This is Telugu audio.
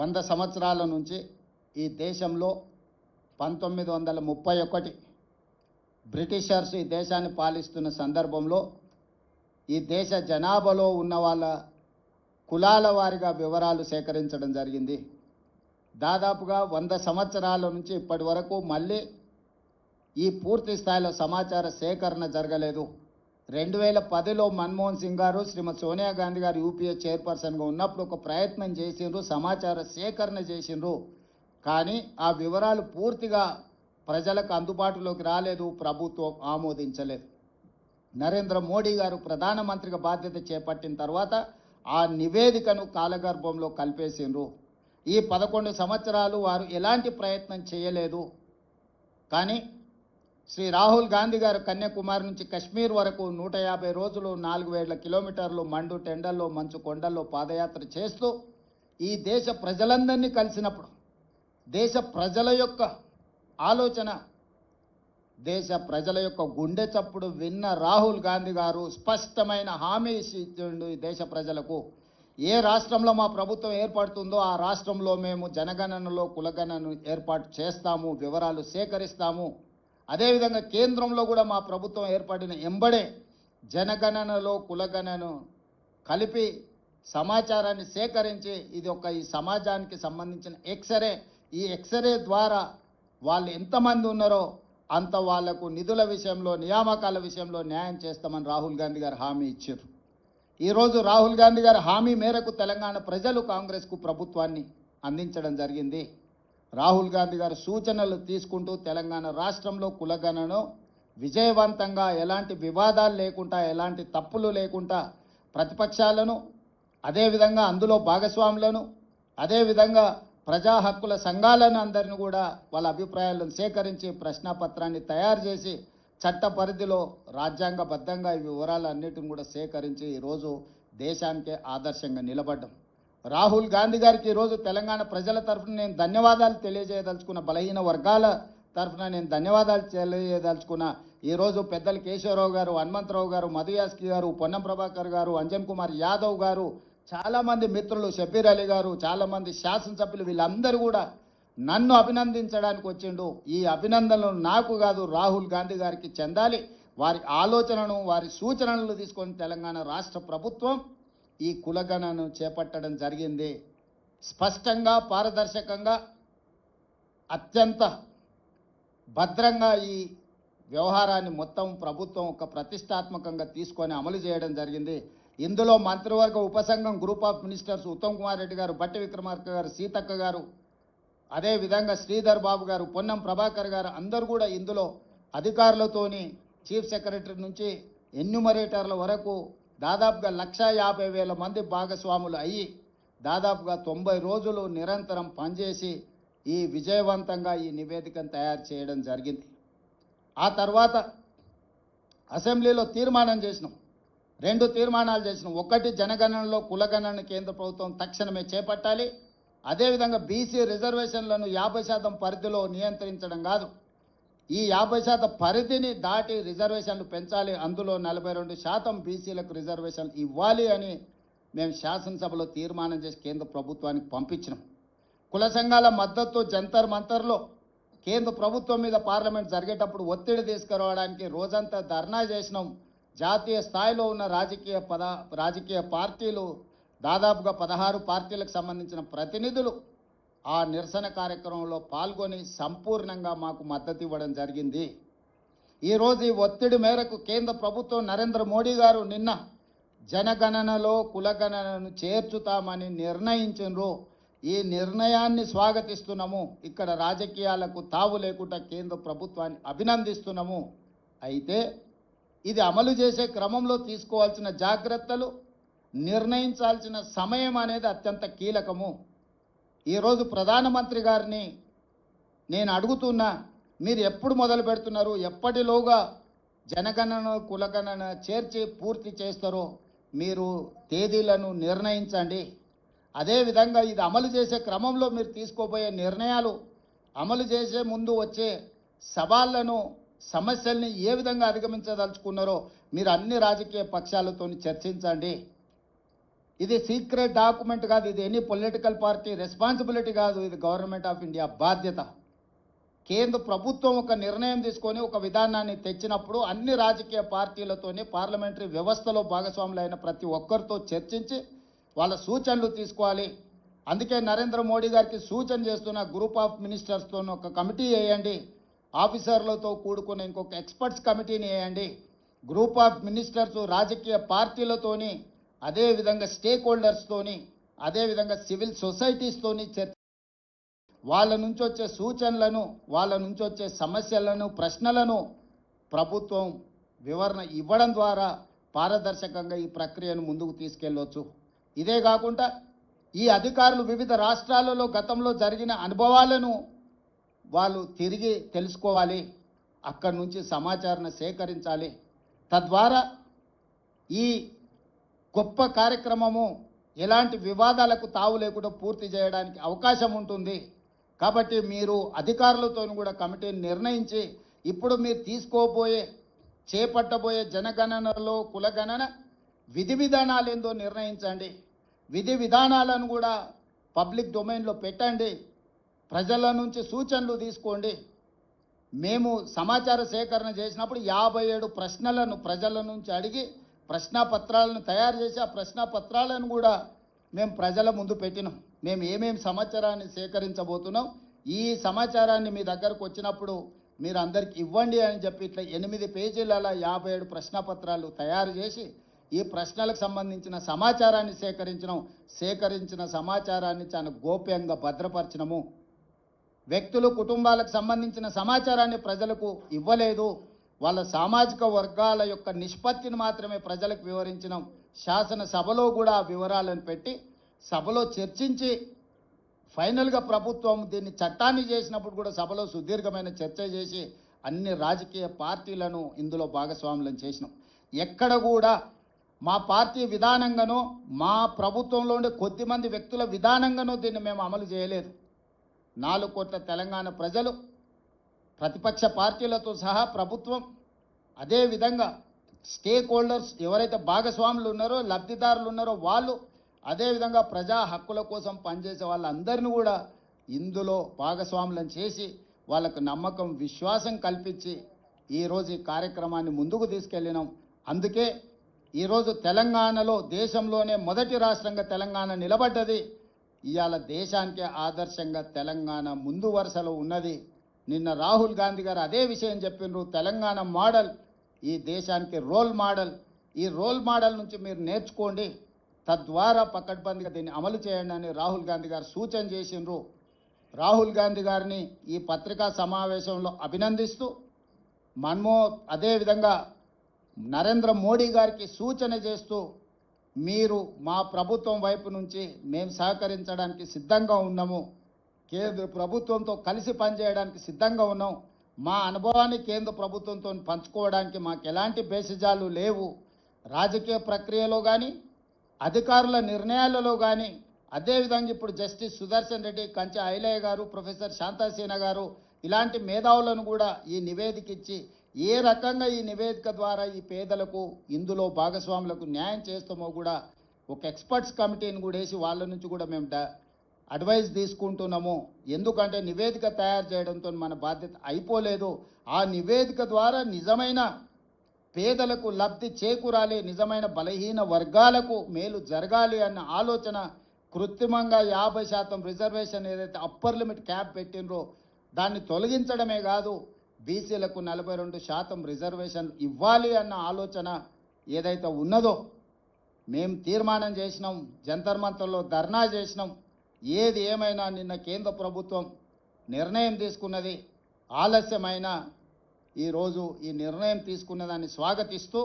100 సంవత్సరాల నుంచి ఈ దేశంలో 1931 బ్రిటిషర్స్ ఈ దేశాన్ని పాలిస్తున్న సందర్భంలో ఈ దేశ జనాభాలో ఉన్న వాళ్ళ కులాల వారీగా వివరాలు సేకరించడం జరిగింది. దాదాపుగా 100 సంవత్సరాల నుంచి ఇప్పటి వరకు మళ్ళీ ఈ పూర్తి స్థాయిలో సమాచార సేకరణ జరగలేదు. 2010లో మన్మోహన్ సింగ్ గారు శ్రీమతి సోనియా గాంధీ గారు యూపీఏ చైర్పర్సన్గా ఉన్నప్పుడు ఒక ప్రయత్నం చేసిండ్రు, సమాచార సేకరణ చేసిండ్రు. కానీ ఆ వివరాలు పూర్తిగా ప్రజలకు అందుబాటులోకి రాలేదు, ప్రభుత్వం ఆమోదించలేదు. నరేంద్ర మోడీ గారు ప్రధానమంత్రిగా బాధ్యత చేపట్టిన తర్వాత ఆ నివేదికను కాలగర్భంలో కలిపేసిండ్రు. ఈ 11 సంవత్సరాలు వారు ఎలాంటి ప్రయత్నం చేయలేదు. కానీ శ్రీ రాహుల్ గాంధీ గారు కన్యాకుమారి నుంచి కశ్మీర్ వరకు 150 రోజులు 4000 కిలోమీటర్లు మండు టెండల్లో మంచు కొండల్లో పాదయాత్ర చేస్తూ ఈ దేశ ప్రజలందరినీ కలిసినప్పుడు దేశ ప్రజల యొక్క ఆలోచన, దేశ ప్రజల యొక్క గుండె చప్పుడు విన్న రాహుల్ గాంధీ గారు స్పష్టమైన హామీ ఇచ్చిండు ఈ దేశ ప్రజలకు. ఏ రాష్ట్రంలో మా ప్రభుత్వం ఏర్పడుతుందో ఆ రాష్ట్రంలో మేము జనగణనలో కులగణనను ఏర్పాటు చేస్తాము, వివరాలు సేకరిస్తాము. అదేవిధంగా కేంద్రంలో కూడా మా ప్రభుత్వం ఏర్పడిన ఎంబడే జనగణనలో కులగణను కలిపి సమాచారాన్ని సేకరించి ఇది ఈ సమాజానికి సంబంధించిన ఎక్స్రే, ఈ ఎక్స్రే ద్వారా వాళ్ళు ఎంతమంది ఉన్నారో అంత వాళ్లకు నిధుల విషయంలో నియామకాల విషయంలో న్యాయం చేస్తామని రాహుల్ గాంధీ గారు హామీ ఇచ్చారు. ఈరోజు రాహుల్ గాంధీ గారి హామీ మేరకు తెలంగాణ ప్రజలు కాంగ్రెస్కు ప్రభుత్వాన్ని అందించడం జరిగింది. రాహుల్ గాంధీ గారు సూచనలు తీసుకుంటూ తెలంగాణ రాష్ట్రంలో కులగణను విజయవంతంగా ఎలాంటి వివాదాలు లేకుండా ఎలాంటి తప్పులు లేకుండా ప్రతిపక్షాలను అదేవిధంగా అందులో భాగస్వాములను అదేవిధంగా ప్రజా హక్కుల సంఘాలను అందరిని కూడా వాళ్ళ అభిప్రాయాలను సేకరించి ప్రశ్నాపత్రాన్ని తయారు చేసి చట్ట పరిధిలో రాజ్యాంగబద్ధంగా ఈ వివరాలన్నిటిని కూడా సేకరించి ఈరోజు దేశానికే ఆదర్శంగా నిలబడ్డం. రాహుల్ గాంధీ గారికి ఈరోజు తెలంగాణ ప్రజల తరఫున నేను ధన్యవాదాలు తెలియజేయదలుచుకున్న, బలహీన వర్గాల తరఫున నేను ధన్యవాదాలు తెలియజేయదలుచుకున్న. ఈరోజు పెద్దలు కేశవరావు గారు, హనుమంతరావు గారు, మధు యాస్కి గారు, పొన్నం ప్రభాకర్ గారు, అంజన్ కుమార్ యాదవ్ గారు, చాలామంది మిత్రులు, షబీర్ అలీ గారు, చాలామంది శాసనసభ్యులు, వీళ్ళందరూ కూడా నన్ను అభినందించడానికి వచ్చిండు. ఈ అభినందనలు నాకు కాదు, రాహుల్ గాంధీ గారికి చెందాలి. వారి ఆలోచనను వారి సూచనలు తీసుకొని తెలంగాణ రాష్ట్ర ప్రభుత్వం ఈ కులగణను చేపట్టడం జరిగింది. స్పష్టంగా పారదర్శకంగా అత్యంత భద్రంగా ఈ వ్యవహారాన్ని మొత్తం ప్రభుత్వం ఒక ప్రతిష్టాత్మకంగా తీసుకొని అమలు చేయడం జరిగింది. ఇందులో మంత్రివర్గ ఉపసంఘం group of ministers Uttam Kumar Reddy garu, Bhatti Vikramarka గారు, సీతక్క గారు, అదేవిధంగా శ్రీధర్ బాబు గారు, పొన్నం ప్రభాకర్ గారు అందరూ కూడా ఇందులో అధికారులతోని చీఫ్ సెక్రటరీ నుంచి ఎన్యూమరేటర్ల వరకు దాదాపుగా 150,000 మంది భాగస్వాములు అయ్యి దాదాపుగా 90 రోజులు నిరంతరం పనిచేసి ఈ విజయవంతంగా ఈ నివేదికను తయారు చేయడం జరిగింది. ఆ తర్వాత అసెంబ్లీలో తీర్మానం చేసినాం, 2 తీర్మానాలు చేసినాం. ఒకటి, జనగణనలో కులగణన కేంద్ర ప్రభుత్వం తక్షణమే చేపట్టాలి. అదేవిధంగా బీసీ రిజర్వేషన్లను 50% పరిధిలో నియంత్రించడం కాదు, ఈ 50% పరిధిని దాటి రిజర్వేషన్లు పెంచాలి. అందులో 42% బీసీలకు రిజర్వేషన్లు ఇవ్వాలి అని మేము శాసనసభలో తీర్మానం చేసి కేంద్ర ప్రభుత్వానికి పంపించినాం. కుల సంఘాల మద్దతు జంతర్ మంతర్లో కేంద్ర ప్రభుత్వం మీద పార్లమెంట్ జరిగేటప్పుడు ఒత్తిడి తీసుకురావడానికి రోజంతా ధర్నా చేసినాం. జాతీయ స్థాయిలో ఉన్న రాజకీయ పార్టీలు దాదాపుగా 16 పార్టీలకు సంబంధించిన ప్రతినిధులు ఆ నిరసన కార్యక్రమంలో పాల్గొని సంపూర్ణంగా మాకు మద్దతు ఇవ్వడం జరిగింది. ఈరోజు ఈ ఒత్తిడి మేరకు కేంద్ర ప్రభుత్వం నరేంద్ర మోడీ గారు నిన్న జనగణనలో కులగణనను చేర్చుతామని నిర్ణయించారు. ఈ నిర్ణయాన్ని స్వాగతిస్తున్నాము. ఇక్కడ రాజకీయాలకు తావు లేకుండా కేంద్ర ప్రభుత్వాన్ని అభినందిస్తున్నాము. అయితే ఇది అమలు చేసే క్రమంలో తీసుకోవాల్సిన జాగ్రత్తలు, నిర్ణయించాల్సిన సమయం అనేది అత్యంత కీలకము. ఈరోజు ప్రధానమంత్రి గారిని నేను అడుగుతున్నా, మీరు ఎప్పుడు మొదలు పెడుతున్నారు, ఎప్పటిలోగా జనగణన కులగణన చేర్చి పూర్తి చేస్తారో మీరు తేదీలను నిర్ణయించండి. అదేవిధంగా ఇది అమలు చేసే క్రమంలో మీరు తీసుకోబోయే నిర్ణయాలు, అమలు చేసే ముందు వచ్చే సవాళ్లను, సమస్యల్ని ఏ విధంగా అధిగమించదలుచుకున్నారో మీరు అన్ని రాజకీయ పక్షాలతో చర్చించండి. ఇది సీక్రెట్ డాక్యుమెంట్ కాదు, ఇది ఎనీ పొలిటికల్ పార్టీ రెస్పాన్సిబిలిటీ కాదు, ఇది గవర్నమెంట్ ఆఫ్ ఇండియా బాధ్యత. కేంద్ర ప్రభుత్వం ఒక నిర్ణయం తీసుకొని ఒక విధానాన్ని తెచ్చినప్పుడు అన్ని రాజకీయ పార్టీలతోని పార్లమెంటరీ వ్యవస్థలో భాగస్వాములైన ప్రతి ఒక్కరితో చర్చించి వాళ్ళ సూచనలు తీసుకోవాలి. అందుకే నరేంద్ర మోడీ గారికి సూచన చేస్తున్న గ్రూప్ ఆఫ్ మినిస్టర్స్తో ఒక కమిటీ వేయండి, ఆఫీసర్లతో కూడుకున్న ఇంకొక ఎక్స్పర్ట్స్ కమిటీని వేయండి. గ్రూప్ ఆఫ్ మినిస్టర్స్ రాజకీయ పార్టీలతోని, అదేవిధంగా స్టేక్ హోల్డర్స్తోని, అదేవిధంగా సివిల్ సొసైటీస్తోని చర్చ, వాళ్ళ నుంచి వచ్చే సూచనలను, వాళ్ళ నుంచి వచ్చే సమస్యలను, ప్రశ్నలను ప్రభుత్వం వివరణ ఇవ్వడం ద్వారా పారదర్శకంగా ఈ ప్రక్రియను ముందుకు తీసుకెళ్ళవచ్చు. ఇదే కాకుండా ఈ అధికారులు వివిధ రాష్ట్రాలలో గతంలో జరిగిన అనుభవాలను వాళ్ళు తిరిగి తెలుసుకోవాలి, అక్కడి నుంచి సమాచారాన్ని సేకరించాలి. తద్వారా ఈ గొప్ప కార్యక్రమము ఎలాంటి వివాదాలకు తావు లేకుండా పూర్తి చేయడానికి అవకాశం ఉంటుంది. కాబట్టి మీరు అధికారులతో కూడా కమిటీని నిర్ణయించి ఇప్పుడు మీరు చేపట్టబోయే జనగణనలో కులగణన విధి విధానాలు ఏందో నిర్ణయించండి. విధి విధానాలను కూడా పబ్లిక్ డొమైన్లో పెట్టండి. ప్రజల నుంచి సూచనలు తీసుకోండి. మేము సమాచార సేకరణ చేసినప్పుడు 57 ప్రశ్నలను ప్రజల నుంచి అడిగి ప్రశ్నాపత్రాలను తయారు చేసి ఆ ప్రశ్నాపత్రాలను కూడా మేము ప్రజల ముందు పెట్టినాం. మేము ఏమేమి సమాచారాన్ని సేకరించబోతున్నాం, ఈ సమాచారాన్ని మీ దగ్గరకు వచ్చినప్పుడు మీరు అందరికి ఇవ్వండి అని చెప్పి ఇట్లా 8 పేజీల 57 ప్రశ్నాపత్రాలు తయారు చేసి ఈ ప్రశ్నలకు సంబంధించిన సమాచారాన్ని సేకరించిన సమాచారాన్ని చాలా గోప్యంగా భద్రపరచడము. వ్యక్తులు కుటుంబాలకు సంబంధించిన సమాచారాన్ని ప్రజలకు ఇవ్వలేదు, వాళ్ళ సామాజిక వర్గాల యొక్క నిష్పత్తిని మాత్రమే ప్రజలకు వివరించినాం. శాసనసభలో కూడా ఆ వివరాలను పెట్టి సభలో చర్చించి ఫైనల్గా ప్రభుత్వం దీన్ని చట్టాన్ని చేసినప్పుడు కూడా సభలో సుదీర్ఘమైన చర్చ చేసి అన్ని రాజకీయ పార్టీలను ఇందులో భాగస్వాములను చేసినాం. ఎక్కడ కూడా మా పార్టీ విధానంగానో మా ప్రభుత్వంలో ఉండే కొద్దిమంది వ్యక్తుల విధానంగానో దీన్ని మేము అమలు చేయలేదు. 4 కోట్ల తెలంగాణ ప్రజలు, ప్రతిపక్ష పార్టీలతో సహా ప్రభుత్వం, అదేవిధంగా స్టేక్ హోల్డర్స్ ఎవరైతే భాగస్వాములు ఉన్నారో, లబ్ధిదారులు ఉన్నారో వాళ్ళు, అదేవిధంగా ప్రజా హక్కుల కోసం పనిచేసే వాళ్ళందరినీ కూడా ఇందులో భాగస్వాములను చేసి వాళ్ళకు నమ్మకం, విశ్వాసం కల్పించి ఈరోజు ఈ కార్యక్రమాన్ని ముందుకు తీసుకెళ్ళినాం. అందుకే ఈరోజు తెలంగాణలో దేశంలోనే మొదటి రాష్ట్రంగా తెలంగాణ నిలబడ్డది. ఇవాళ దేశానికే ఆదర్శంగా తెలంగాణ ముందు వరుసలో ఉన్నది. నిన్న రాహుల్ గాంధీ గారు అదే విషయం చెప్పినారు. తెలంగాణ మోడల్ ఈ దేశానికి రోల్ మోడల్. ఈ రోల్ మోడల్ నుంచి మీరు నేర్చుకోండి, తద్వారా పకడ్బందీగా దీన్ని అమలు చేయండి అని రాహుల్ గాంధీ గారు సూచన చేసినారు. రాహుల్ గాంధీ గారిని ఈ పత్రికా సమావేశంలో అభినందిస్తూ అదేవిధంగా నరేంద్ర మోడీ గారికి సూచన చేస్తూ మీరు మా ప్రభుత్వం వైపు నుంచి మేము సహకరించడానికి సిద్ధంగా ఉన్నాము, కేంద్ర ప్రభుత్వంతో కలిసి పనిచేయడానికి సిద్ధంగా ఉన్నాం. మా అనుభవాన్ని కేంద్ర ప్రభుత్వంతో పంచుకోవడానికి మాకు ఎలాంటి బేసిజాలు లేవు. రాజకీయ ప్రక్రియలో కానీ, అధికారుల నిర్ణయాలలో కానీ, అదేవిధంగా ఇప్పుడు జస్టిస్ సుదర్శన్ రెడ్డి, కంచె ఐలయ్య గారు, ప్రొఫెసర్ శాంతాసేన గారు ఇలాంటి మేధావులను కూడా ఈ నివేదిక ఇచ్చి ఏ రకంగా ఈ నివేదిక ద్వారా ఈ పేదలకు, ఇందులో భాగస్వాములకు న్యాయం చేస్తామో కూడా ఒక ఎక్స్పర్ట్స్ కమిటీని కూడా వేసి వాళ్ళ నుంచి కూడా మేము అడ్వైస్ తీసుకుంటున్నాము. ఎందుకంటే నివేదిక తయారు చేయడంతో మన బాధ్యత అయిపోలేదు. ఆ నివేదిక ద్వారా నిజమైన పేదలకు లబ్ధి చేకూరాలి, నిజమైన బలహీన వర్గాలకు మేలు జరగాలి అన్న ఆలోచన కృత్రిమంగా 50% రిజర్వేషన్ ఏదైతే అప్పర్ లిమిట్ క్యాప్ పెట్టినరో దాన్ని తొలగించడమే కాదు, బీసీలకు 42% రిజర్వేషన్ ఇవ్వాలి అన్న ఆలోచన ఏదైతే ఉన్నదో మేము తీర్మానం చేసినాం, జంతర్ మంతర్లో ధర్నా చేసినాం. ఏది ఏమైనా నిన్న కేంద్ర ప్రభుత్వం నిర్ణయం తీసుకున్నది, ఆలస్యమైన ఈరోజు ఈ నిర్ణయం తీసుకున్నదాన్ని స్వాగతిస్తూ